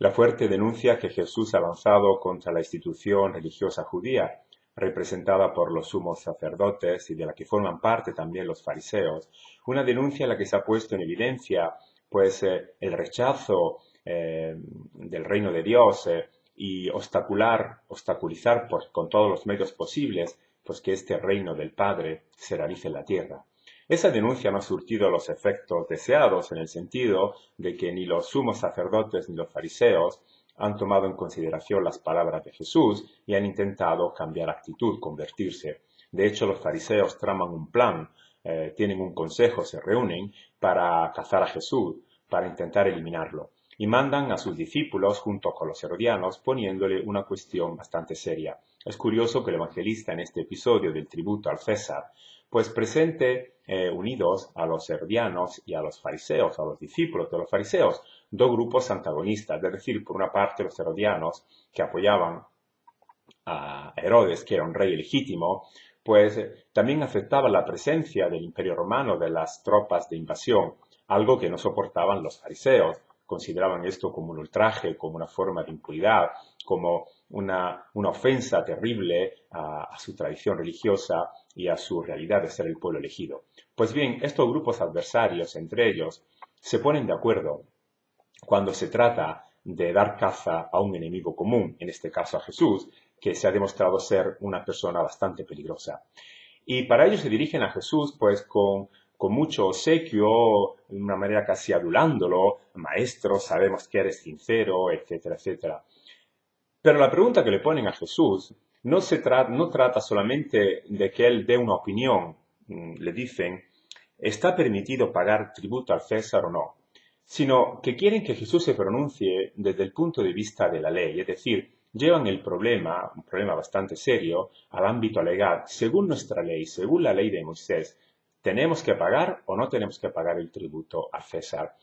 La fuerte denuncia que Jesús ha lanzado contra la institución religiosa judía, representada por los sumos sacerdotes y de la que forman parte también los fariseos, una denuncia en la que se ha puesto en evidencia pues el rechazo del reino de Dios y obstaculizar con todos los medios posibles pues que este reino del Padre se realice en la tierra. Esa denuncia no ha surtido los efectos deseados en el sentido de que ni los sumos sacerdotes ni los fariseos han tomado en consideración las palabras de Jesús y han intentado cambiar actitud, convertirse. De hecho, los fariseos traman un plan, tienen un consejo, se reúnen para cazar a Jesús, para intentar eliminarlo. Y mandan a sus discípulos junto con los herodianos poniéndole una cuestión bastante seria. Es curioso que el evangelista en este episodio del tributo al César pues presente unidos a los herodianos y a los fariseos, a los discípulos de los fariseos, dos grupos antagonistas, es decir, por una parte los herodianos que apoyaban a Herodes, que era un rey legítimo, pues también aceptaban la presencia del Imperio Romano, de las tropas de invasión, algo que no soportaban los fariseos. Consideraban esto como un ultraje, como una forma de impunidad, como una ofensa terrible a su tradición religiosa y a su realidad de ser el pueblo elegido. Pues bien, estos grupos adversarios entre ellos se ponen de acuerdo cuando se trata de dar caza a un enemigo común, en este caso a Jesús, que se ha demostrado ser una persona bastante peligrosa. Y para ello se dirigen a Jesús pues con mucho obsequio, de una manera casi adulándolo, maestro, sabemos que eres sincero, etcétera, etcétera. Pero la pregunta que le ponen a Jesús no trata solamente de que él dé una opinión. Le dicen, ¿está permitido pagar tributo al César o no? Sino que quieren que Jesús se pronuncie desde el punto de vista de la ley, es decir, llevan el problema, un problema bastante serio, al ámbito legal. Según nuestra ley, según la ley de Moisés, ¿tenemos que pagar o no tenemos que pagar el tributo al César?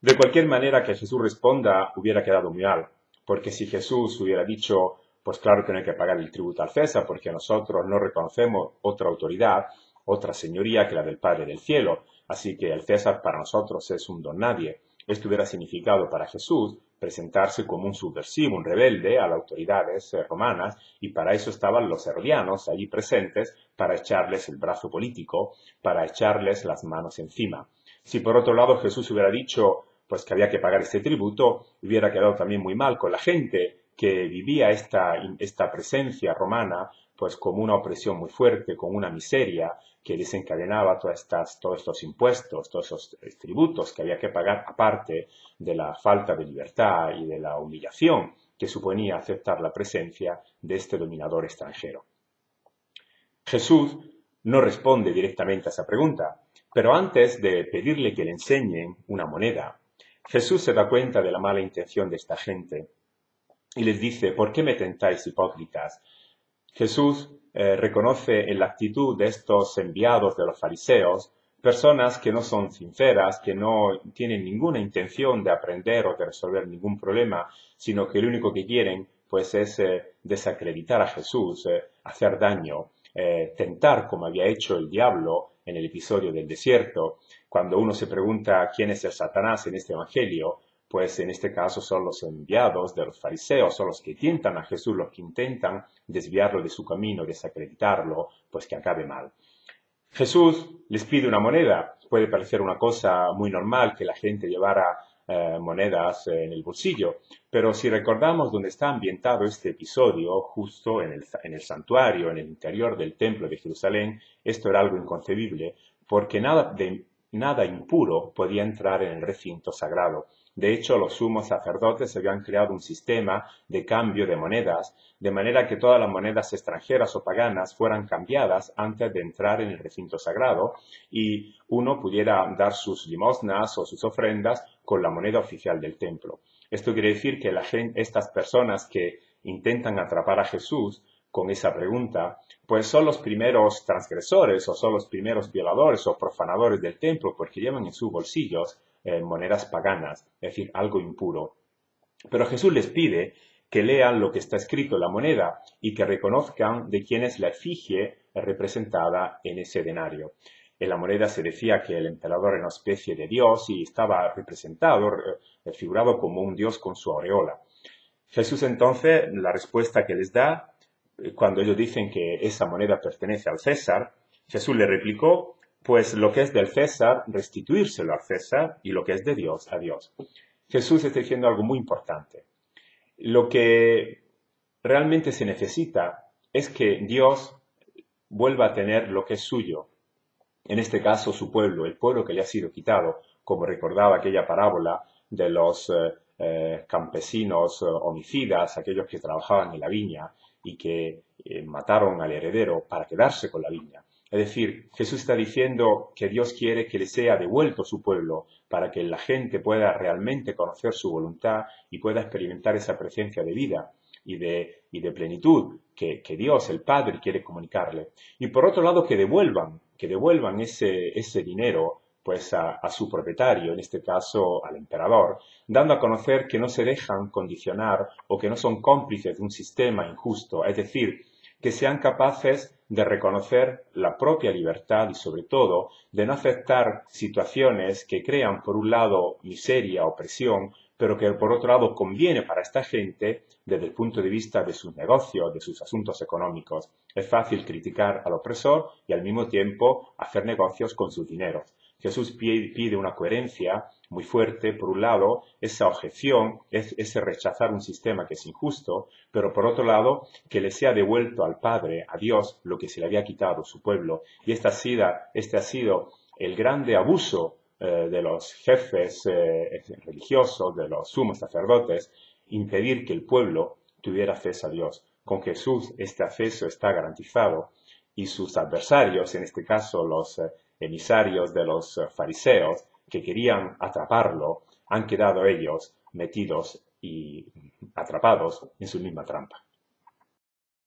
De cualquier manera que Jesús responda, hubiera quedado muy mal, porque si Jesús hubiera dicho, pues claro que no hay que pagar el tributo al César, porque nosotros no reconocemos otra autoridad, otra señoría que la del Padre del cielo, así que el César para nosotros es un don nadie. Esto hubiera significado para Jesús presentarse como un subversivo, un rebelde a las autoridades romanas, y para eso estaban los herodianos allí presentes, para echarles el brazo político, para echarles las manos encima. Si por otro lado Jesús hubiera dicho pues que había que pagar este tributo, hubiera quedado también muy mal con la gente que vivía esta presencia romana pues como una opresión muy fuerte, con una miseria que desencadenaba todos estos impuestos, todos esos tributos que había que pagar, aparte de la falta de libertad y de la humillación que suponía aceptar la presencia de este dominador extranjero. Jesús no responde directamente a esa pregunta, pero antes de pedirle que le enseñen una moneda, Jesús se da cuenta de la mala intención de esta gente y les dice, ¿por qué me tentáis, hipócritas? Jesús reconoce en la actitud de estos enviados de los fariseos personas que no son sinceras, que no tienen ninguna intención de aprender o de resolver ningún problema, sino que lo único que quieren pues es desacreditar a Jesús, hacer daño, tentar como había hecho el diablo en el episodio del desierto. Cuando uno se pregunta quién es el Satanás en este evangelio, pues en este caso son los enviados de los fariseos, son los que tientan a Jesús, los que intentan desviarlo de su camino, desacreditarlo, pues que acabe mal. Jesús les pide una moneda. Puede parecer una cosa muy normal que la gente llevara monedas en el bolsillo, pero si recordamos dónde está ambientado este episodio, justo en el santuario, en el interior del templo de Jerusalén, esto era algo inconcebible, porque nada impuro podía entrar en el recinto sagrado. De hecho, los sumos sacerdotes habían creado un sistema de cambio de monedas, de manera que todas las monedas extranjeras o paganas fueran cambiadas antes de entrar en el recinto sagrado y uno pudiera dar sus limosnas o sus ofrendas con la moneda oficial del templo. Esto quiere decir que estas personas que intentan atrapar a Jesús con esa pregunta, pues son los primeros transgresores o son los primeros violadores o profanadores del templo porque llevan en sus bolsillos monedas paganas, es decir, algo impuro. Pero Jesús les pide que lean lo que está escrito en la moneda y que reconozcan de quién es la efigie representada en ese denario. En la moneda se decía que el emperador era una especie de dios y estaba representado, figurado como un dios con su aureola. Jesús entonces, la respuesta que les da, cuando ellos dicen que esa moneda pertenece al César, Jesús le replicó, pues lo que es del César, restituírselo al César, y lo que es de Dios, a Dios. Jesús está diciendo algo muy importante. Lo que realmente se necesita es que Dios vuelva a tener lo que es suyo. En este caso, su pueblo, el pueblo que le ha sido quitado, como recordaba aquella parábola de los campesinos homicidas, aquellos que trabajaban en la viña y que mataron al heredero para quedarse con la viña. Es decir, Jesús está diciendo que Dios quiere que le sea devuelto su pueblo para que la gente pueda realmente conocer su voluntad y pueda experimentar esa presencia de vida y de plenitud que Dios, el Padre, quiere comunicarle. Y por otro lado, que devuelvan ese dinero pues a su propietario, en este caso al emperador, dando a conocer que no se dejan condicionar o que no son cómplices de un sistema injusto, es decir, que sean capaces de reconocer la propia libertad y sobre todo de no aceptar situaciones que crean por un lado miseria, opresión, pero que por otro lado conviene para esta gente desde el punto de vista de sus negocios, de sus asuntos económicos. Es fácil criticar al opresor y al mismo tiempo hacer negocios con sus dineros. Jesús pide una coherencia muy fuerte, por un lado, esa objeción, ese rechazar un sistema que es injusto, pero por otro lado, que le sea devuelto al Padre, a Dios, lo que se le había quitado su pueblo. Y este ha sido el grande abuso de los jefes religiosos, de los sumos sacerdotes, impedir que el pueblo tuviera acceso a Dios. Con Jesús este acceso está garantizado y sus adversarios, en este caso los emisarios de los fariseos que querían atraparlo, han quedado ellos metidos y atrapados en su misma trampa.